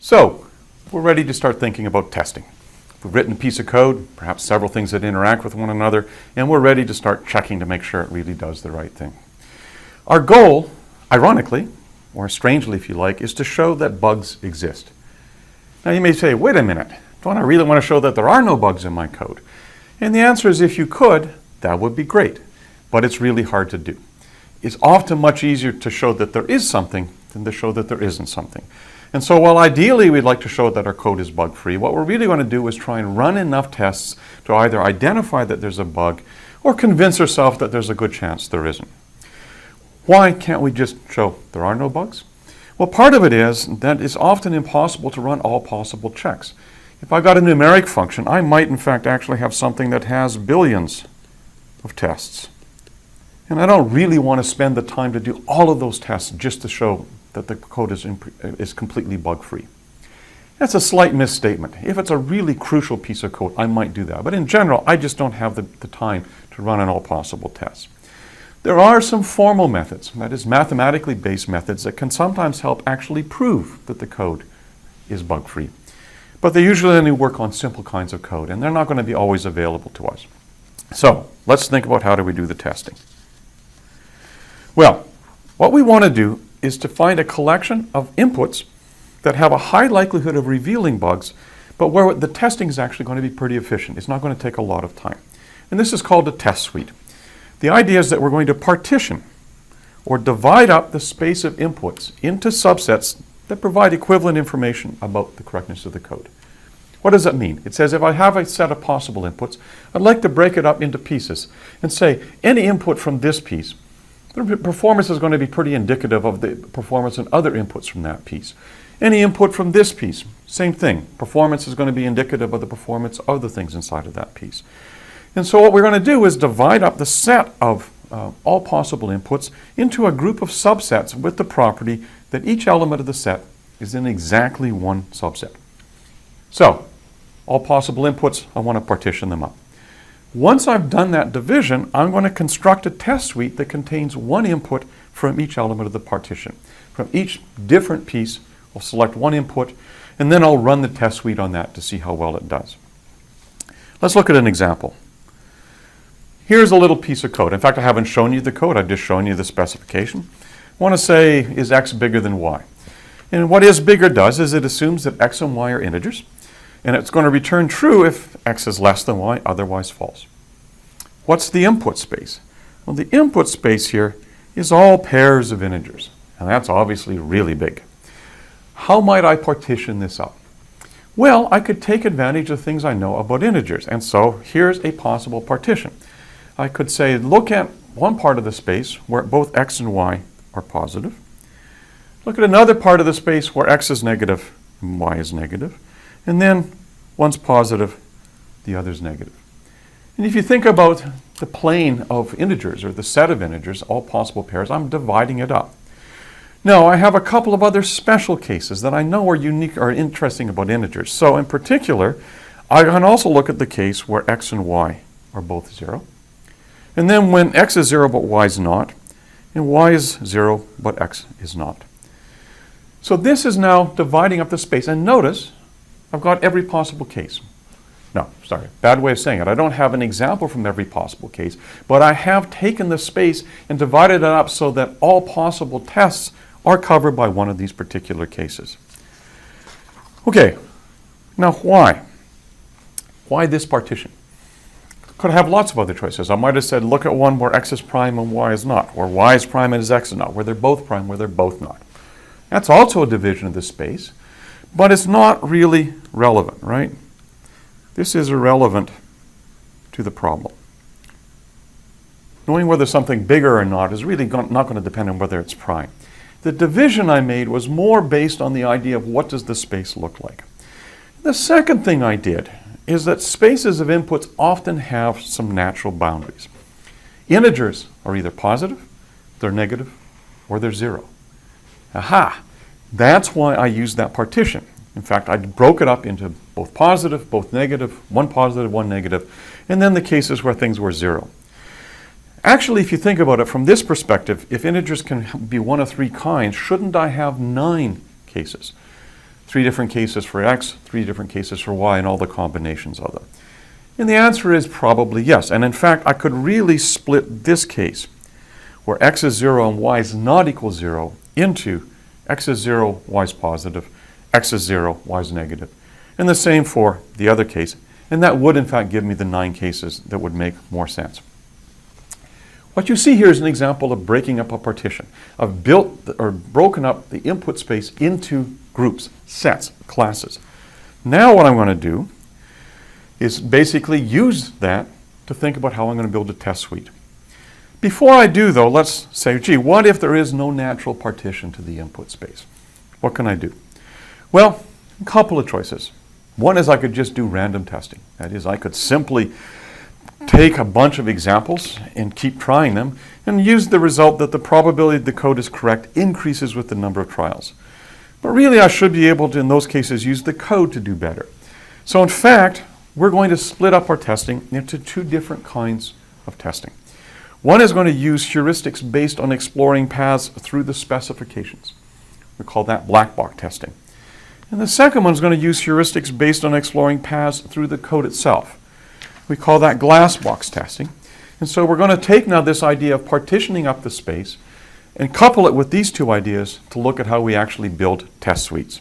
So, we're ready to start thinking about testing. We've written a piece of code, perhaps several things that interact with one another, and we're ready to start checking to make sure it really does the right thing. Our goal, ironically, or strangely if you like, is to show that bugs exist. Now you may say, wait a minute, don't I really want to show that there are no bugs in my code? And the answer is if you could, that would be great, but it's really hard to do. It's often much easier to show that there is something than to show that there isn't something. And so while ideally we'd like to show that our code is bug-free, what we're really going to do is try and run enough tests to either identify that there's a bug or convince ourselves that there's a good chance there isn't. Why can't we just show there are no bugs? Well, part of it is that it's often impossible to run all possible checks. If I've got a numeric function, I might in fact actually have something that has billions of tests. And I don't really want to spend the time to do all of those tests just to show that the code is completely bug-free. That's a slight misstatement. If it's a really crucial piece of code, I might do that. But in general, I just don't have the time to run on all possible tests. There are some formal methods, that is mathematically based methods, that can sometimes help actually prove that the code is bug-free. But they usually only work on simple kinds of code, and they're not going to be always available to us. So let's think about how do we do the testing. Well, what we want to do is to find a collection of inputs that have a high likelihood of revealing bugs, but where the testing is actually going to be pretty efficient. It's not going to take a lot of time. And this is called a test suite. The idea is that we're going to partition or divide up the space of inputs into subsets that provide equivalent information about the correctness of the code. What does that mean? It says if I have a set of possible inputs, I'd like to break it up into pieces and say any input from this piece, the performance is going to be pretty indicative of the performance and other inputs from that piece. Any input from this piece, same thing. Performance is going to be indicative of the performance of the things inside of that piece. And so what we're going to do is divide up the set of all possible inputs into a group of subsets with the property that each element of the set is in exactly one subset. So, all possible inputs, I want to partition them up. Once I've done that division, I'm going to construct a test suite that contains one input from each element of the partition. From each different piece, I'll select one input, and then I'll run the test suite on that to see how well it does. Let's look at an example. Here's a little piece of code. In fact, I haven't shown you the code, I've just shown you the specification. I want to say, is x bigger than y? And what is bigger does is it assumes that x and y are integers, and it's going to return true if x is less than y, otherwise false. What's the input space? Well, the input space here is all pairs of integers, and that's obviously really big. How might I partition this up? Well, I could take advantage of things I know about integers, and so here's a possible partition. I could say, look at one part of the space where both x and y are positive. Look at another part of the space where x is negative and y is negative. And then one's positive, the other's negative. And if you think about the plane of integers, or the set of integers, all possible pairs, I'm dividing it up. Now, I have a couple of other special cases that I know are unique or interesting about integers. So in particular, I can also look at the case where x and y are both 0. And then when x is 0 but y is not, and y is 0 but x is not. So this is now dividing up the space. And notice, I've got every possible case. No, sorry, bad way of saying it. I don't have an example from every possible case, but I have taken the space and divided it up so that all possible tests are covered by one of these particular cases. Okay, now why? Why this partition? Could have lots of other choices. I might have said, look at one where x is prime and y is not, or y is prime and x is not, where they're both prime, where they're both not. That's also a division of the space, but it's not really relevant, right? This is irrelevant to the problem. Knowing whether something bigger or not is really not going to depend on whether it's prime. The division I made was more based on the idea of what does the space look like. The second thing I did is that spaces of inputs often have some natural boundaries. Integers are either positive, they're negative, or they're 0. Aha! That's why I used that partition. In fact, I broke it up into both positive, both negative, one positive, one negative, and then the cases where things were 0. Actually, if you think about it from this perspective, if integers can be one of 3 kinds, shouldn't I have 9 cases? 3 different cases for x, 3 different cases for y, and all the combinations of them? And the answer is probably yes. And in fact, I could really split this case, where x is 0 and y is not equal 0, into x is 0, y is positive, x is 0, y is negative. And the same for the other case. And that would, in fact, give me the 9 cases that would make more sense. What you see here is an example of breaking up a partition. I've broken up the input space into groups, sets, classes. Now what I'm going to do is basically use that to think about how I'm going to build a test suite. Before I do, though, let's say, gee, what if there is no natural partition to the input space? What can I do? Well, a couple of choices. One is I could just do random testing. That is, I could simply take a bunch of examples and keep trying them and use the result that the probability the code is correct increases with the number of trials. But really, I should be able to, in those cases, use the code to do better. So in fact, we're going to split up our testing into 2 different kinds of testing. One is going to use heuristics based on exploring paths through the specifications. We call that black box testing. And the second one is going to use heuristics based on exploring paths through the code itself. We call that glass box testing. And so we're going to take now this idea of partitioning up the space and couple it with these 2 ideas to look at how we actually build test suites.